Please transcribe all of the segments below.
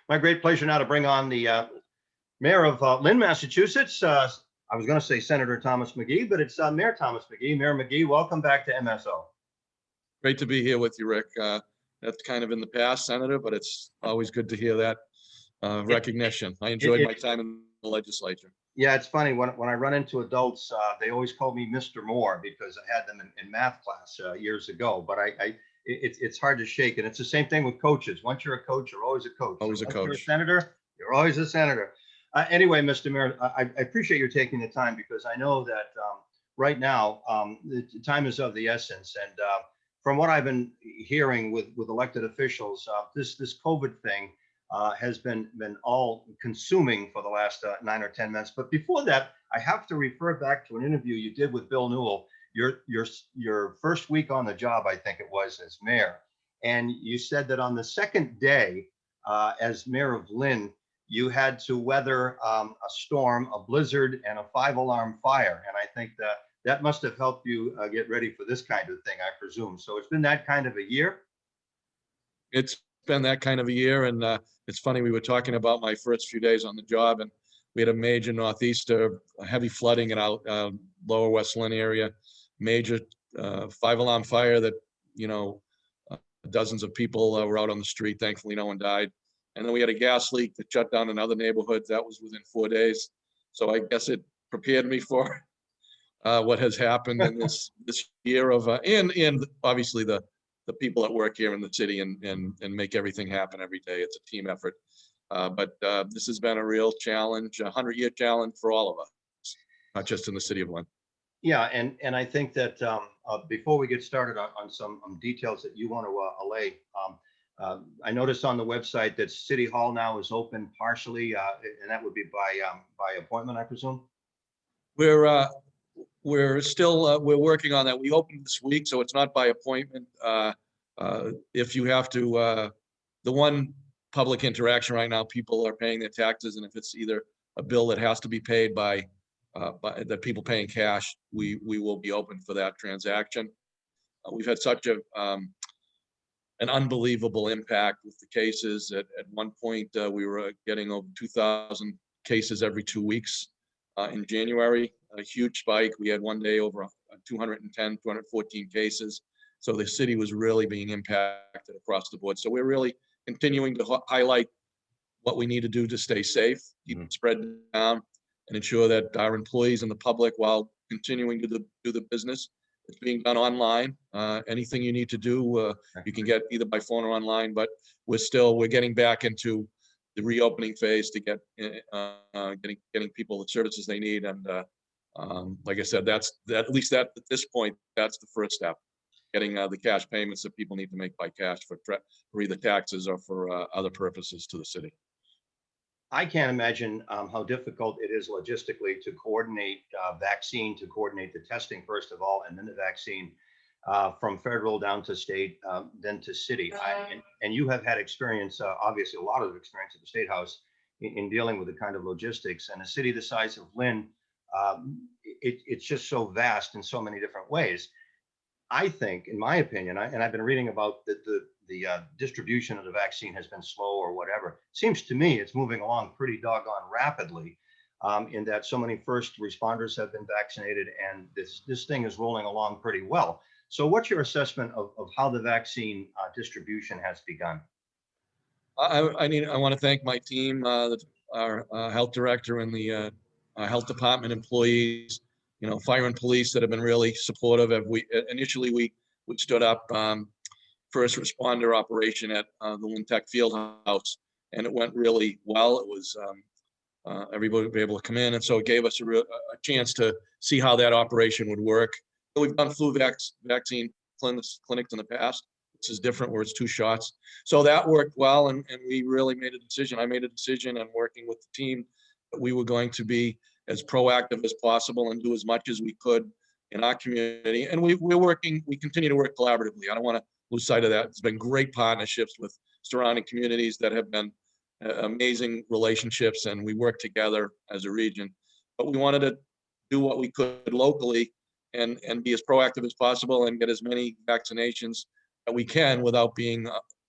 My great pleasure now to bring on the mayor of Lynn, Massachusetts. I was going to say Senator Thomas McGee, but it's Mayor Thomas McGee. Mayor McGee, welcome back to MSO. Great to be here with you, Rick. That's kind of in the past, Senator, but it's always good to hear that recognition. I enjoyed my time in the legislature. Yeah, it's funny when I run into adults, they always call me Mr. Moore because I had them in math class years ago. But it's hard to shake, and it's the same thing with coaches. Once you're a coach, you're always a coach. Always a coach. You're a senator, you're always a senator. Anyway, Mr. Mayor, I appreciate your taking the time because I know that right now the time is of the essence, and from what I've been hearing with elected officials, this COVID thing has been all consuming for the last 9 or 10 months. But before that, I have to refer back to an interview you did with Bill Newell, your first week on the job, I think it was, as mayor. And you said that on the second day as mayor of Lynn, you had to weather a storm, a blizzard, and a 5-alarm fire. And I think that must have helped you get ready for this kind of thing, I presume. So it's been that kind of a year? It's been that kind of a year, and it's funny, we were talking about my first few days on the job, and we had a major northeaster heavy flooding in our lower West Lynn area, major 5-alarm fire that, dozens of people were out on the street. Thankfully, no one died. And then we had a gas leak that shut down another neighborhood. That was within 4 days. So I guess it prepared me for what has happened in this year of, and obviously the people that work here in the city and make everything happen every day. It's a team effort. But this has been a real challenge, a 100-year challenge for all of us, not just in the city of Lynn. Yeah, and I think that before we get started on some details that you want to allay, I noticed on the website that City Hall now is open partially, and that would be by appointment, I presume. We're still we're working on that. We opened this week, so it's not by appointment. If you have to, the one public interaction right now, people are paying their taxes, and if it's either a bill that has to be paid by that people paying cash, we will be open for that transaction. We've had such an unbelievable impact with the cases. At one point, we were getting over 2,000 cases every 2 weeks in January, a huge spike. We had one day over 210, 214 cases. So the city was really being impacted across the board. So we're really continuing to highlight what we need to do to stay safe, keep it spread down, and ensure that our employees and the public, while continuing to do the business, it's being done online. Anything you need to do, you can get either by phone or online, but we're getting back into the reopening phase to get getting people the services they need. And like I said, at least at this point, that's the first step, getting the cash payments that people need to make by cash for either taxes or for other purposes to the city. I can't imagine how difficult it is logistically to coordinate vaccine, to coordinate the testing, first of all, and then the vaccine from federal down to state, then to city. And you have had experience, obviously a lot of experience at the State House in dealing with the kind of logistics. And a city the size of Lynn, it's just so vast in so many different ways. I think, in my opinion, and I've been reading about the distribution of the vaccine has been slow or whatever. Seems to me it's moving along pretty doggone rapidly, in that so many first responders have been vaccinated, and this thing is rolling along pretty well. So what's your assessment of how the vaccine distribution has begun? I want to thank my team, our health director and the health department employees, fire and police that have been really supportive. Initially we stood up first responder operation at the Lynn Tech Field House, and it went really well. It was everybody would be able to come in, and so it gave us a chance to see how that operation would work. We've done flu vaccine clinics in the past. This is different, where it's 2 shots. So that worked well, and we really made a decision. I made a decision, and working with the team, that we were going to be as proactive as possible and do as much as we could in our community. And we continue to work collaboratively. I don't want to lose sight of that. It's been great partnerships with surrounding communities that have been amazing relationships, and we work together as a region. But we wanted to do what we could locally and be as proactive as possible and get as many vaccinations that we can without being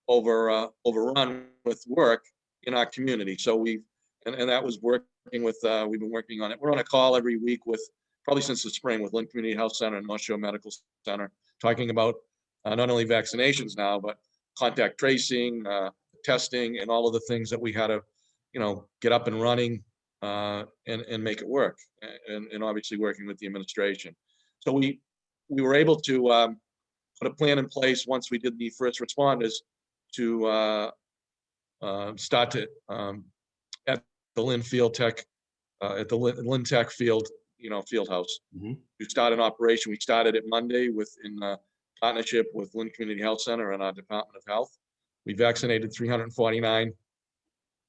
overrun with work, in our community. So and that was working with, we've been working on it. We're on a call every week with, probably since the spring, with Lynn Community Health Center and North Shore Medical Center, talking about not only vaccinations now, but contact tracing, testing, and all of the things that we had to, get up and running and make it work, and obviously working with the administration. So we were able to put a plan in place once we did the first responders to start to at the Lynn Field Tech, at the Lynn Tech Field, field house. Mhm. We started an operation. We started it Monday in partnership with Lynn Community Health Center and our Department of Health. We vaccinated 349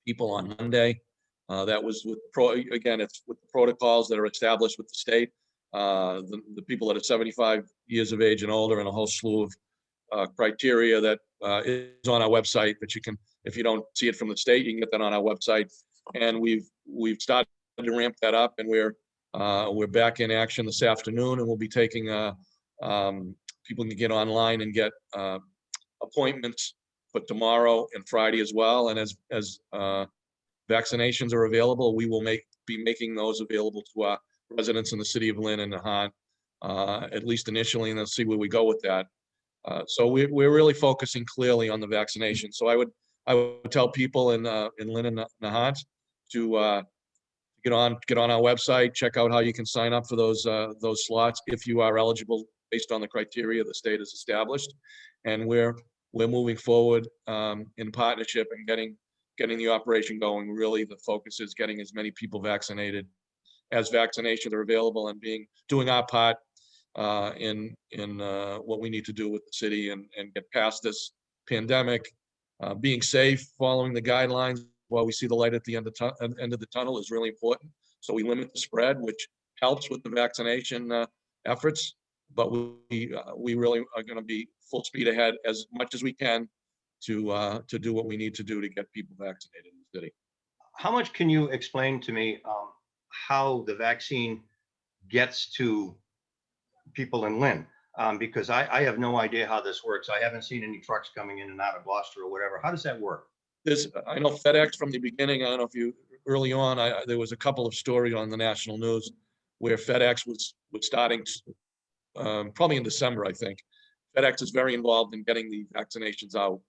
people on Monday. That was again, it's with the protocols that are established with the state. The people that are 75 years of age and older, and a whole slew of criteria that is on our website, that you can, if you don't see it from the state, you can get that on our website. And we've started to ramp that up, and we're back in action this afternoon, and we'll be taking people can get online and get appointments for tomorrow and Friday as well. And as vaccinations are available, we will be making those available to our residents in the city of Lynn and Nahant, at least initially, and then see where we go with that. So we're really focusing clearly on the vaccination. So I would tell people in Lynn and Nahant to get on our website, check out how you can sign up for those slots if you are eligible based on the criteria the state has established. And we're moving forward in partnership and getting the operation going. Really, the focus is getting as many people vaccinated as vaccinations are available, and doing our part in what we need to do with the city and get past this pandemic. Being safe, following the guidelines while we see the light at the end of the tunnel is really important. So we limit the spread, which helps with the vaccination efforts. But we really are going to be full speed ahead as much as we can to do what we need to do to get people vaccinated in the city. How much can you explain to me how the vaccine gets to people in Lynn? Because I have no idea how this works. I haven't seen any trucks coming in and out of Gloucester or whatever. How does that work? I know FedEx from the beginning. I don't know if you early on. There was a couple of stories on the national news where FedEx was starting probably in December, I think. FedEx is very involved in getting the vaccinations out.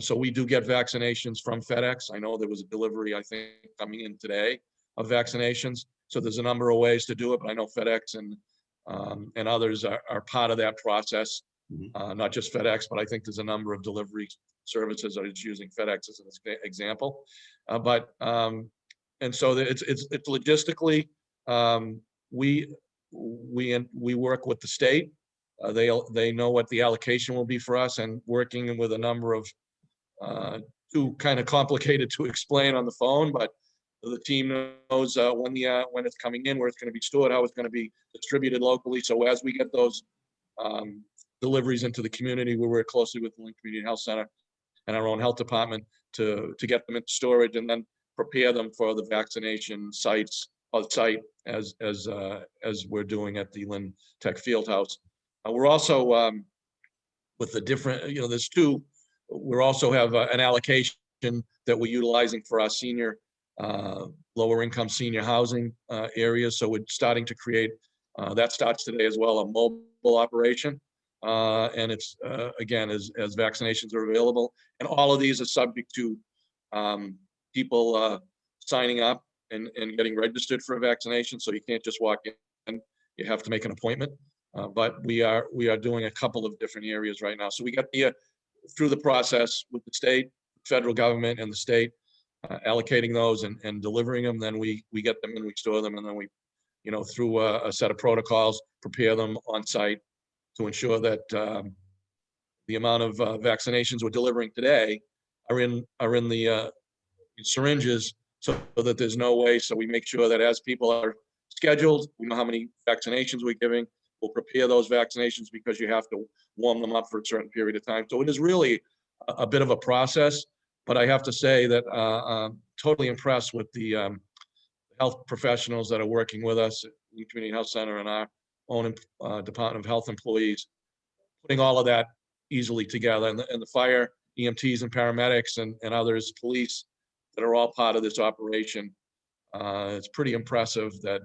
So we do get vaccinations from FedEx. I know there was a delivery, I think, coming in today of vaccinations. So there's a number of ways to do it, but I know FedEx and others are part of that process. Mhm. Not just FedEx, but I think there's a number of delivery services that is using FedEx as an example. And so it's logistically, we work with the state. They know what the allocation will be for us, and working with a number of too kind of complicated to explain on the phone, but the team knows when it's coming in, where it's going to be stored, how it's going to be distributed locally. So as we get those deliveries into the community, we work closely with the Lynn Community Health Center and our own health department to get them into storage and then prepare them for the vaccination sites on site as we're doing at the Lynn Tech Fieldhouse. We're also with the different, there's two. We also have an allocation that we're utilizing for our senior, lower income senior housing areas. So we're starting to create, that starts today as well, a mobile operation. And it's, again, as vaccinations are available. And all of these are subject to people signing up and getting registered for a vaccination. So you can't just walk in, you have to make an appointment. But we are doing a couple of different areas right now. So we got through the process with the state, federal government, and the state allocating those and delivering them. Then we get them and we store them, and then we, through a set of protocols, prepare them on site to ensure that the amount of vaccinations we're delivering today are in the syringes, so that there's no waste. So we make sure that as people are scheduled, we know how many vaccinations we're giving. We'll prepare those vaccinations because you have to warm them up for a certain period of time. So it is really a bit of a process, but I have to say that I'm totally impressed with the health professionals that are working with us in the Community Health Center and our own Department of Health employees, putting all of that easily together, and the fire, EMTs and paramedics and others, police, that are all part of this operation. It's pretty impressive that,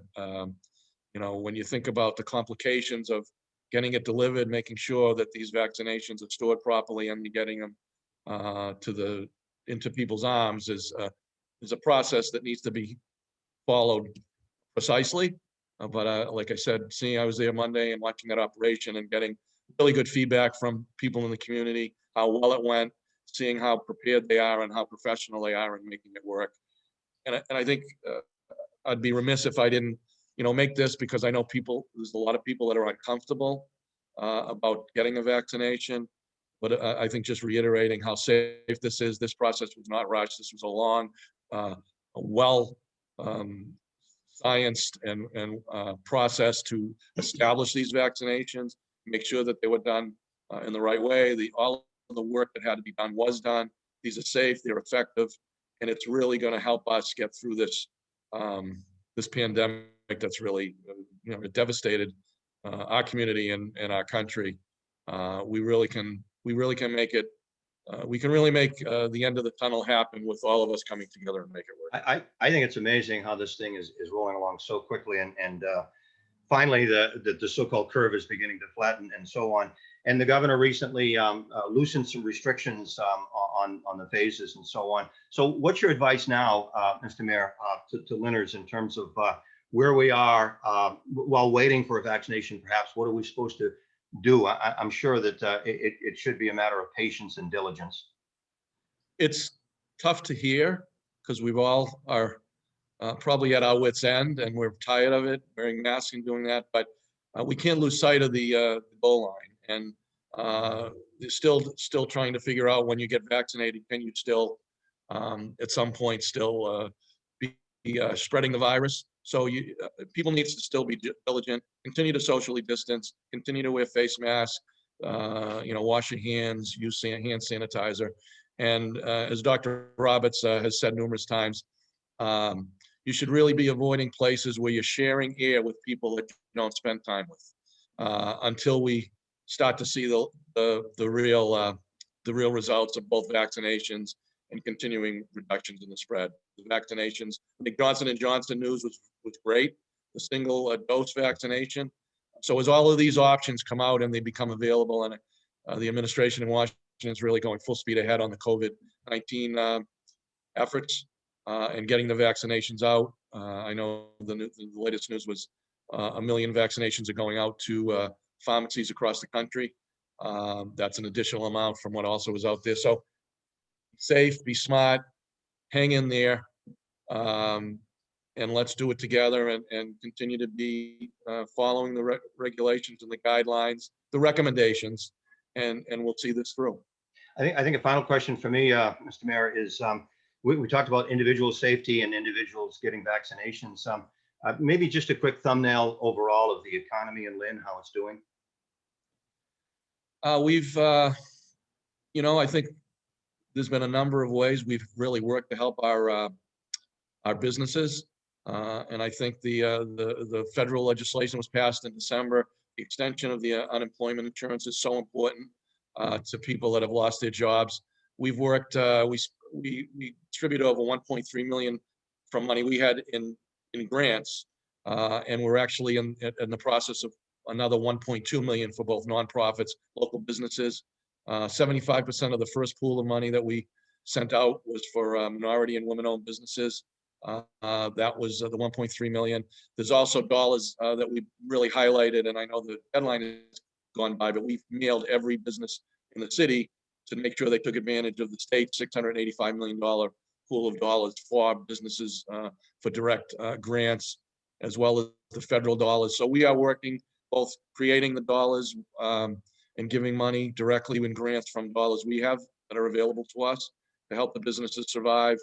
when you think about the complications of getting it delivered, making sure that these vaccinations are stored properly and getting them into people's arms is a process that needs to be followed precisely. But like I said, I was there Monday and watching that operation and getting really good feedback from people in the community, how well it went, seeing how prepared they are and how professional they are in making it work. And I think I'd be remiss if I didn't, make this, because I know there's a lot of people that are uncomfortable about getting a vaccination. But I think just reiterating how safe this is, this process was not rushed. This was a long, well scienced and process to establish these vaccinations, make sure that they were done in the right way. All of the work that had to be done was done. These are safe, they're effective, and it's really going to help us get through this pandemic that's really devastated our community and our country. We really can make it. We can really make the end of the tunnel happen with all of us coming together and make it work. I think it's amazing how this thing is rolling along so quickly, and finally the so-called curve is beginning to flatten and so on. And the governor recently loosened some restrictions on the phases and so on. So what's your advice now, Mr. Mayor, to Lynners in terms of where we are while waiting for a vaccination? Perhaps what are we supposed to do? I'm sure that it should be a matter of patience and diligence. It's tough to hear because we all are probably at our wits' end and we're tired of it, wearing masks and doing that. But we can't lose sight of the goal line. And they're still trying to figure out, when you get vaccinated, can you still at some point still be spreading the virus? So people need to still be diligent, continue to socially distance, continue to wear face masks, wash your hands, use hand sanitizer. And as Dr. Roberts has said numerous times, you should really be avoiding places where you're sharing air with people that you don't spend time with until we start to see the real results of both vaccinations and continuing reductions in the spread. The vaccinations, I think Johnson & Johnson news was great, the single dose vaccination. So as all of these options come out and they become available, and the administration in Washington is really going full speed ahead on the COVID-19 efforts and getting the vaccinations out. I know the latest news was 1 million vaccinations are going out to pharmacies across the country. That's an additional amount from what also was out there. So safe, be smart, hang in there, and let's do it together and continue to be following the regulations and the guidelines, the recommendations, and we'll see this through. I think a final question for me, Mr. Mayor, is we talked about individual safety and individuals getting vaccinations. Maybe just a quick thumbnail overall of the economy in Lynn, how it's doing. I think there's been a number of ways we've really worked to help our businesses. And I think the federal legislation was passed in December. The extension of the unemployment insurance is so important to people that have lost their jobs. We've worked, we distributed over 1.3 million from money we had in grants. And we're actually in the process of another 1.2 million for both nonprofits, local businesses. 75% of the first pool of money that we sent out was for minority and women-owned businesses. That was the 1.3 million. There's also dollars that we really highlighted, and I know the deadline has gone by, but we've mailed every business in the city to make sure they took advantage of the state $685 million pool of dollars for businesses for direct grants, as well as the federal dollars. So we are working both creating the dollars and giving money directly in grants from dollars we have that are available to us to help the businesses survive.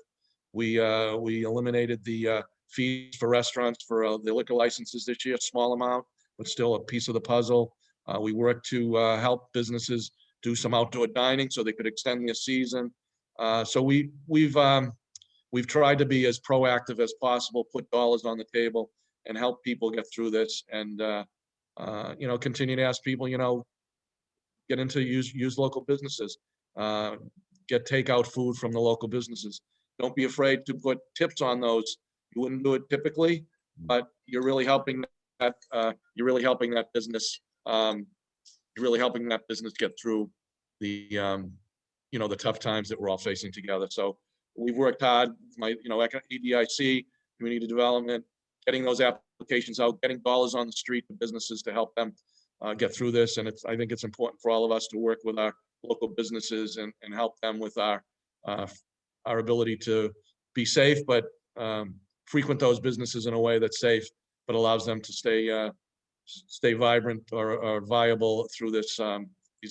We eliminated the fees for restaurants for the liquor licenses this year, small amount, but still a piece of the puzzle. We worked to help businesses do some outdoor dining so they could extend their season. So we've tried to be as proactive as possible, put dollars on the table, and help people get through this, and continue to ask people, get into use local businesses, get takeout food from the local businesses. don't be afraid to put tips on those. You wouldn't do it typically, but you're really helping that, business. You're really helping that business get through the, the tough times that we're all facing together. So we've worked hard, EDIC, community development, getting those applications out, getting dollars on the street to businesses to help them get through this. And I think it's important for all of us to work with our local businesses and help them with our ability to be safe, but frequent those businesses in a way that's safe, but allows them to stay vibrant or viable through these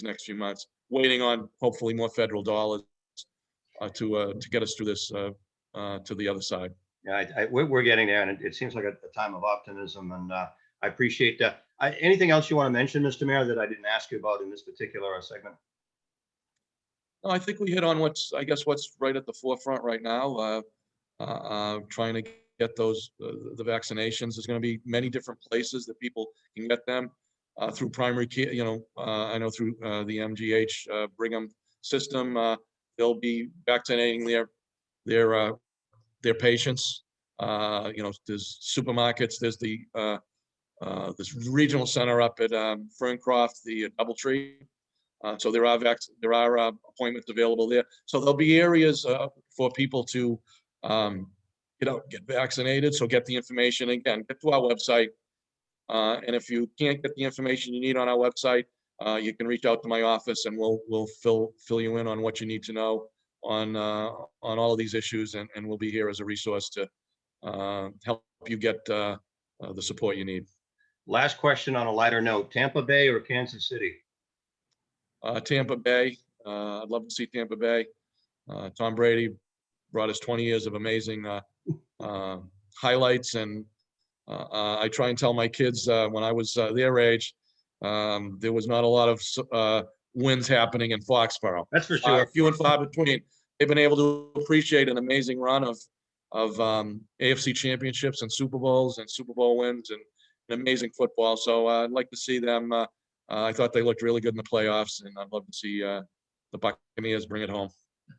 next few months, waiting on hopefully more federal dollars to get us through this to the other side. Yeah, we're getting there, and it seems like a time of optimism, and I appreciate that. Anything else you want to mention, Mr. Mayor, that I didn't ask you about in this particular segment? No, I think we hit on what's right at the forefront right now. Trying to get those the vaccinations. There's going to be many different places that people can get them through primary care. I know through the MGH Brigham system, they'll be vaccinating their patients. There's supermarkets. There's this regional center up at Ferncroft, the DoubleTree. So there are appointments available there. So there'll be areas for people to get vaccinated. So get the information. Again, get to our website. And if you can't get the information you need on our website, you can reach out to my office, and we'll fill you in on what you need to know on all of these issues, and we'll be here as a resource to help you get the support you need. Last question on a lighter note: Tampa Bay or Kansas City? Tampa Bay. I'd love to see Tampa Bay. Tom Brady brought us 20 years of amazing highlights, and I try and tell my kids when I was their age, there was not a lot of wins happening in Foxborough. That's for sure. Few and far between. They've been able to appreciate an amazing run of AFC championships and Super Bowls and Super Bowl wins and amazing football. So I'd like to see them. I thought they looked really good in the playoffs, and I'd love to see the Buccaneers bring it home.